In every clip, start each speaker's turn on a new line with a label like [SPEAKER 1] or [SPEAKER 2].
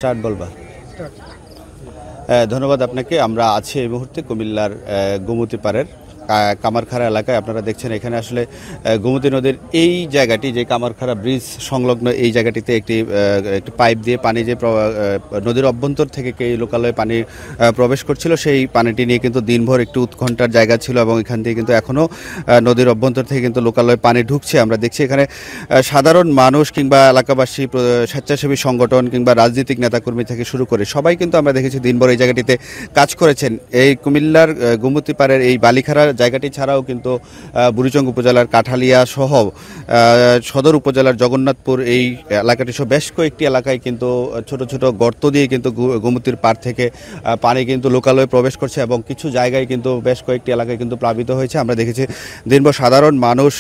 [SPEAKER 1] Start বলবা। ধন্যবাদ আপনাকে। আমরা আছি এই মুহূর্তে কুমিল্লার গোমতী পাড়ের কামারখাড়া এলাকায়। আপনারা দেখছেন এখানে আসলে গোমতী নদীর এই জায়গাটি, যে কামারখাড়া ব্রিজ সংলগ্ন এই জায়গাটিতে একটি পাইপ দিয়ে পানি যে নদীর অভ্যন্তর থেকে এই লোকালয়ে পানি প্রবেশ করছিল, সেই পানিটি নিয়ে কিন্তু দিনভর একটু উৎকণ্ঠার জায়গা ছিল এবং এখান থেকে কিন্তু এখনও নদীর অভ্যন্তর থেকে কিন্তু লোকালয়ে পানি ঢুকছে। আমরা দেখছি এখানে সাধারণ মানুষ কিংবা এলাকাবাসী, স্বেচ্ছাসেবী সংগঠন কিংবা রাজনৈতিক নেতাকর্মী থেকে শুরু করে সবাই কিন্তু আমরা দেখেছি দিনভর এই জায়গাটিতে কাজ করেছেন। এই কুমিল্লার গোমতী পাড়ের এই বালিখাড়া জায়গাটি ছাড়াও কিন্তু বুড়িচং উপজেলার কাঠালিয়া সহ সদর উপজেলার জগন্নাথপুর এই এলাকাটি সহ বেশ কয়েকটি এলাকায় কিন্তু ছোট ছোট গর্ত দিয়ে কিন্তু গোমতীর পাড় থেকে পানি কিন্তু লোকালয়ে প্রবেশ করছে এবং কিছু জায়গায় কিন্তু বেশ কয়েকটি এলাকায় কিন্তু প্লাবিত হয়েছে। আমরা দেখেছি দিনভর সাধারণ মানুষ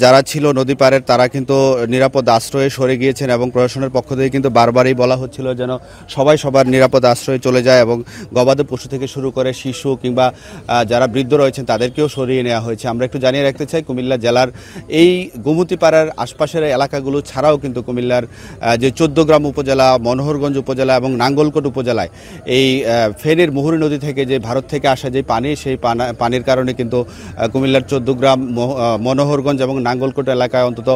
[SPEAKER 1] যারা ছিল নদী পাড়ের তারা কিন্তু নিরাপদ আশ্রয়ে সরে গিয়েছেন এবং প্রশাসনের পক্ষ থেকে কিন্তু বারবারই বলা হচ্ছিল যেন সবাই সবার নিরাপদ আশ্রয়ে চলে যায় এবং গবাদি পশু থেকে শুরু করে শিশু কিংবা যারা বৃদ্ধ রয়েছেন তাদেরকেও সরিয়ে নেওয়া হয়েছে। আমরা একটু জানিয়ে রাখতে চাই, কুমিল্লা জেলার এই গোমতী পাড়ার আশপাশের এলাকাগুলো ছাড়াও কিন্তু কুমিল্লার যে 14 গ্রাম উপজেলা, মনোহরগঞ্জ উপজেলা এবং নাঙ্গলকোট উপজেলায় এই ফেনীর মুহুরী নদী থেকে যে ভারত থেকে আসা যে পানি, সেই পানির কারণে কিন্তু কুমিল্লার 14 গ্রাম, মনোহরগঞ্জ এবং নাঙ্গলকোট এলাকায় অন্তত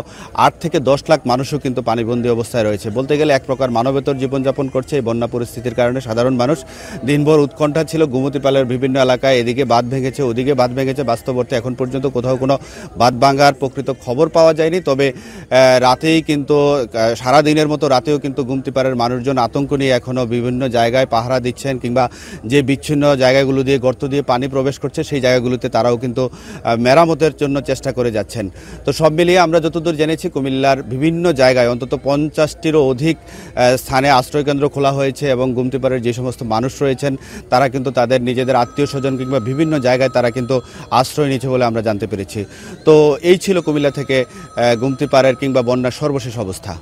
[SPEAKER 1] 8 থেকে 10 লাখ মানুষও কিন্তু পানিবন্দী অবস্থায় রয়েছে। বলতে গেলে এক প্রকার মানবেতর জীবনযাপন করছে। এই বন্যা পরিস্থিতির কারণে সাধারণ মানুষ দিনভর উৎকণ্ঠা ছিল। গোমতী পাড়ের বিভিন্ন এলাকায় এদিকে বাঁধ ভেঙেছে, ওদিকে বাঁধ ভেঙেছে। বাস্তব অর্থে এখন পর্যন্ত কোথাও কোনো বাঁধ ভাঙার প্রকৃত খবর পাওয়া যায়নি। তবে রাতেই কিন্তু সারা দিনের মতো রাতেও কিন্তু গোমতী পাড়ের মানুষজন আতঙ্ক নিয়ে এখনও বিভিন্ন জায়গায় পাহারা দিচ্ছেন কিংবা যে বিচ্ছিন্ন জায়গাগুলো দিয়ে গর্ত দিয়ে পানি প্রবেশ করছে সেই জায়গাগুলোতে তারাও কিন্তু মেরামতের জন্য চেষ্টা করে যাচ্ছেন। তো সব মিলিয়ে আমরা যতদূর জেনেছি কুমিল্লার বিভিন্ন জায়গায় অন্তত 50টিরও অধিক স্থানে আশ্রয়কেন্দ্র খোলা হয়েছে এবং গোমতী পাড়ের যে সমস্ত মানুষ রয়েছেন তারা কিন্তু তাদের নিজেদের আত্মীয় স্বজন কিংবা বিভিন্ন জায়গায় তারা কিন্তু আশ্রয় নিচ্ছে বলে আমরা জানতে পেরেছি। তো এই ছিল কুমিল্লা থেকে গোমতী পাড়ের কিংবা বন্যার সর্বশেষ অবস্থা।